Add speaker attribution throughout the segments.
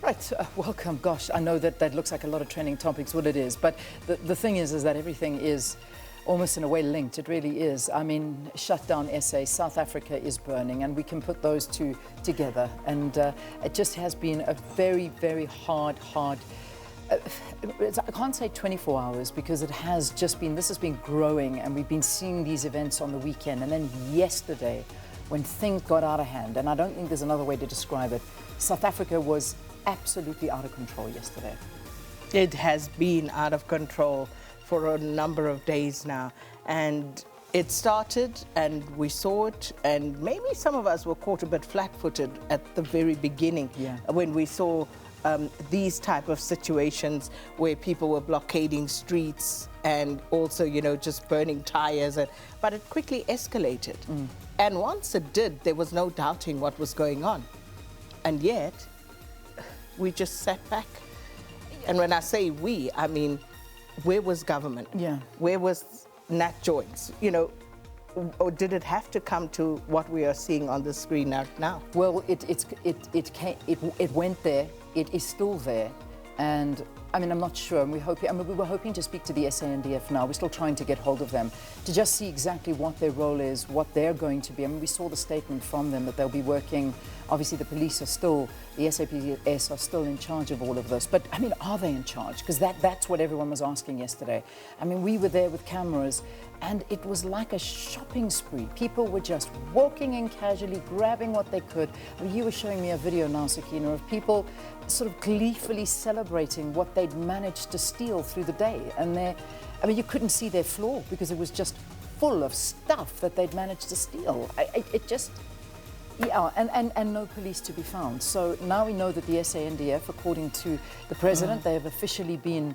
Speaker 1: Right, welcome. Gosh, I know that looks like a lot of trending topics, what it is, but the thing is that everything is almost in a way linked. It really is. I mean, shutdown SA, South Africa is burning, and we can put those two together. And it just has been a very, very hard, I can't say 24 hours because it has just been, this has been growing, and we've been seeing these events on the weekend. And then yesterday, when things got out of hand, and I don't think there's another way to describe it, South Africa was absolutely out of control yesterday.
Speaker 2: It has been out of control for a number of days now, and it started and we saw it, and maybe some of us were caught a bit flat-footed at the very beginning when we saw these type of situations where people were blockading streets and also, you know, just burning tires, but it quickly escalated. And once it did, there was no doubting what was going on. And yet, we just sat back. And when I say we, I mean, where was government? Where was Nat Jones? You know, or did it have to come to what we are seeing on the screen now?
Speaker 1: Well, it went there. It is still there, and I mean, I'm not sure. And we were hoping to speak to the SANDF now. We're still trying to get hold of them to just see exactly what their role is, what they're going to be. I mean, we saw the statement from them that they'll be working. Obviously, the police are still, the SABC are still in charge of all of this. But I mean, are they in charge? Because that's what everyone was asking yesterday. I mean, we were there with cameras, and it was like a shopping spree. People were just walking in casually, grabbing what they could. I mean, you were showing me a video now, Sakina, of people sort of gleefully celebrating what they'd managed to steal through the day. And I mean, you couldn't see their floor because it was just full of stuff that they'd managed to steal. And no police to be found. So now we know that the SANDF, according to the president, they have officially been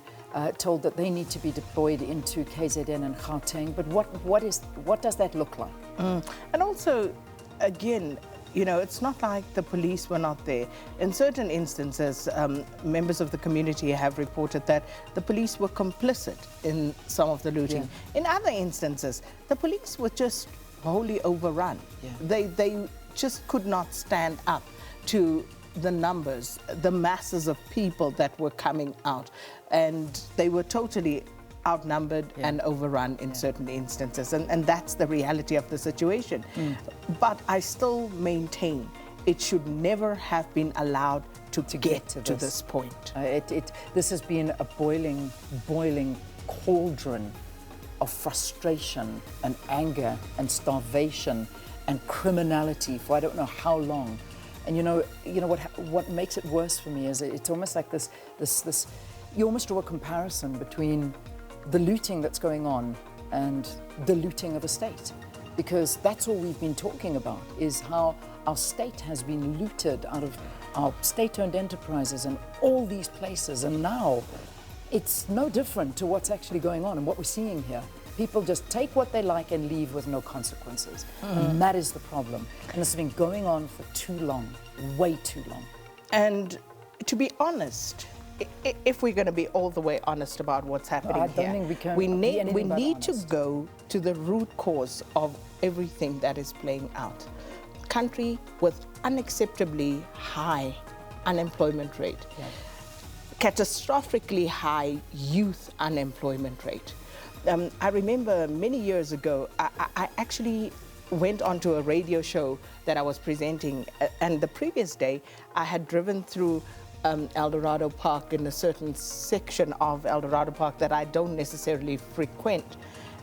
Speaker 1: told that they need to be deployed into KZN and Gauteng. But what does that look like?
Speaker 2: And also, again, you know, it's not like the police were not there. In certain instances, members of the community have reported that the police were complicit in some of the looting. In other instances, the police were just wholly overrun. They just could not stand up to the numbers, the masses of people that were coming out, and they were totally outnumbered and overrun in certain instances, and that's the reality of the situation. But I still maintain it should never have been allowed to get to this point.
Speaker 1: This has been a boiling cauldron of frustration and anger and starvation and criminality for I don't know how long. And you know what makes it worse for me is it's almost like this you almost draw a comparison between the looting that's going on and the looting of a state, because that's all we've been talking about, is how our state has been looted out of our state-owned enterprises and all these places, and now it's no different to what's actually going on and what we're seeing here. People just take what they like and leave with no consequences. And that is the problem. And this has been going on for too long, way too long.
Speaker 2: And to be honest, if we're going to be all the way honest about what's happening we need to go to the root cause of everything that is playing out. Country with unacceptably high unemployment rate, catastrophically high youth unemployment rate. I remember many years ago, I actually went onto a radio show that I was presenting, and the previous day I had driven through Eldorado Park, in a certain section of Eldorado Park that I don't necessarily frequent.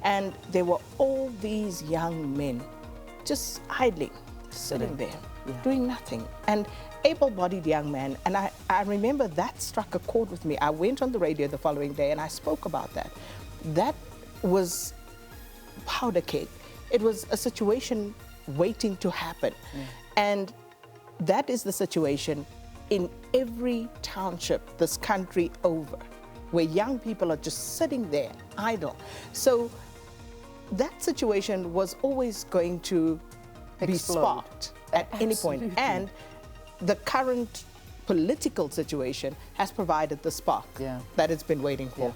Speaker 2: And there were all these young men just idling, sitting there, doing nothing. And able-bodied young man, and I remember that struck a chord with me. I went on the radio the following day and I spoke about that. That was powder keg. It was a situation waiting to happen. And that is the situation in every township this country over, where young people are just sitting there idle. So that situation was always going to be sparked at any point. And the current political situation has provided the spark that it's been waiting for.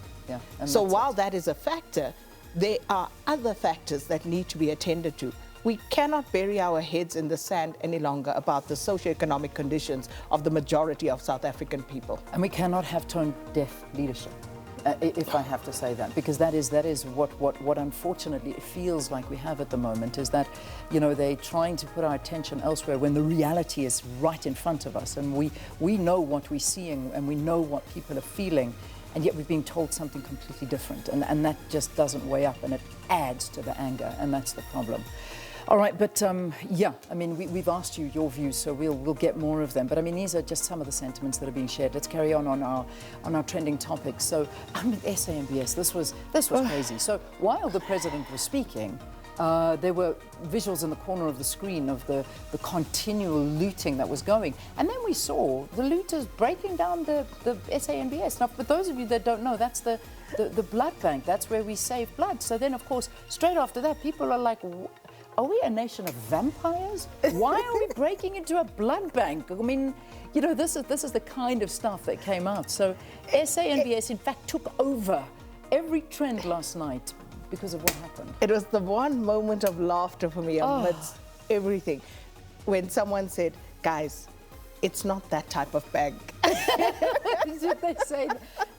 Speaker 2: So while that is a factor, there are other factors that need to be attended to. We cannot bury our heads in the sand any longer about the socioeconomic conditions of the majority of South African people.
Speaker 1: And we cannot have tone-deaf leadership, if I have to say that, because that is what unfortunately it feels like we have at the moment, is that, you know, they're trying to put our attention elsewhere when the reality is right in front of us, and we know what we're seeing and we know what people are feeling, and yet we're being told something completely different, and that just doesn't weigh up, and it adds to the anger, and that's the problem. All right, but yeah, I mean, we've asked you your views, so we'll get more of them. But I mean, these are just some of the sentiments that are being shared. Let's carry on our trending topics. So, I mean, SABC, this was crazy. So while the president was speaking, there were visuals in the corner of the screen of the continual looting that was going. And then we saw the looters breaking down the SABC. Now, for those of you that don't know, that's the blood bank. That's where we save blood. So then, of course, straight after that, people are like, are we a nation of vampires? Why are we breaking into a blood bank? I mean, you know, this is the kind of stuff that came out. So SABC, in fact, took over every trend last night because of what happened.
Speaker 2: It was the one moment of laughter for me amidst everything when someone said, guys, it's not that type of bank.
Speaker 1: Did they say,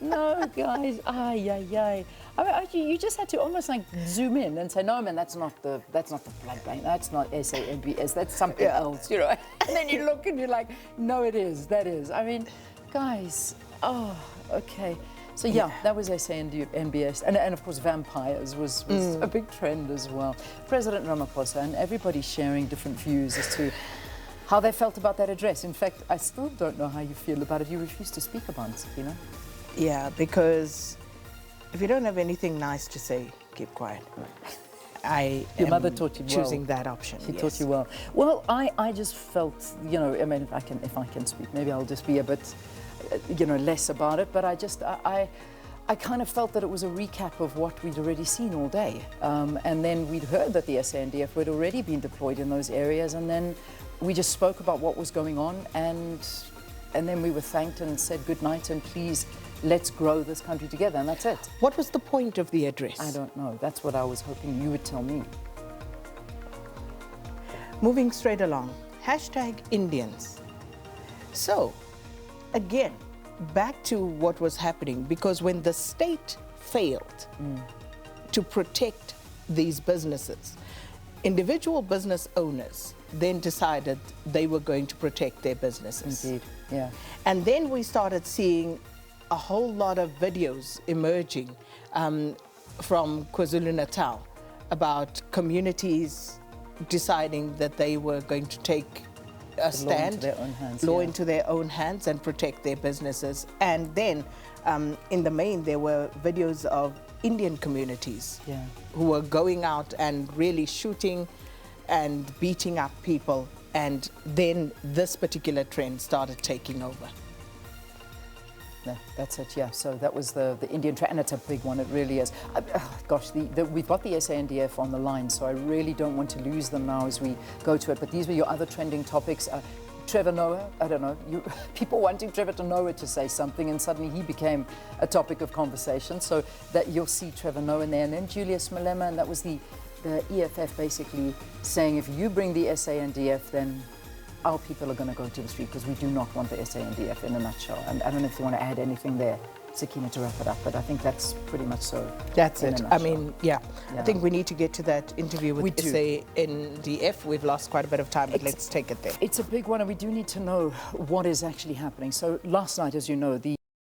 Speaker 1: no, guys, ay. I mean, you just had to almost like zoom in and say, no, man, that's not the blood bank. That's not SABC. That's something else, you know. And then you look and you're like, no, it is. That is. I mean, guys. Oh, okay. So yeah, that was SABC, and of course, vampires was a big trend as well. President Ramaphosa and everybody sharing different views as to how they felt about that address. In fact, I still don't know how you feel about it. You refuse to speak about it, you know?
Speaker 2: Yeah, because if you don't have anything nice to say, keep quiet. Right.
Speaker 1: Your mother taught you well.
Speaker 2: Choosing that option.
Speaker 1: She taught you well. Well, I just felt, you know, I mean, if I can speak, maybe I'll just be a bit, you know, less about it. But I kind of felt that it was a recap of what we'd already seen all day. And then we'd heard that the SANDF had already been deployed in those areas, and then we just spoke about what was going on, and then we were thanked and said good night, and please, let's grow this country together, and that's it.
Speaker 2: What was the point of the address?
Speaker 1: I don't know. That's what I was hoping you would tell me.
Speaker 2: Moving straight along, #Indians. So, again, back to what was happening, because when the state failed to protect these businesses, individual business owners then decided they were going to protect their businesses.
Speaker 1: Indeed, yeah.
Speaker 2: And then we started seeing a whole lot of videos emerging from KwaZulu-Natal about communities deciding that they were going to take a stand, law into their own hands and protect their businesses. And then in the main, there were videos of Indian communities who were going out and really shooting and beating up people, and then this particular trend started taking over.
Speaker 1: No, that's it, yeah. So that was the Indian trend, and it's a big one, it really is. Gosh, we've got the SANDF on the line, so I really don't want to lose them now as we go to it. But these were your other trending topics. Trevor Noah, I don't know, people wanting Trevor Noah to say something, and suddenly he became a topic of conversation. So that you'll see Trevor Noah in there, and then Julius Malema, and that was the EFF basically saying, if you bring the SANDF, then our people are going to go to the street, because we do not want the SANDF, in a nutshell. And I don't know if you want to add anything there, Sakina, to wrap it up, but I think that's pretty much so.
Speaker 2: That's it. I mean, yeah. I think we need to get to that interview with SANDF. We've lost quite a bit of time, but let's take it there.
Speaker 1: It's a big one, and we do need to know what is actually happening. So last night, as you know, the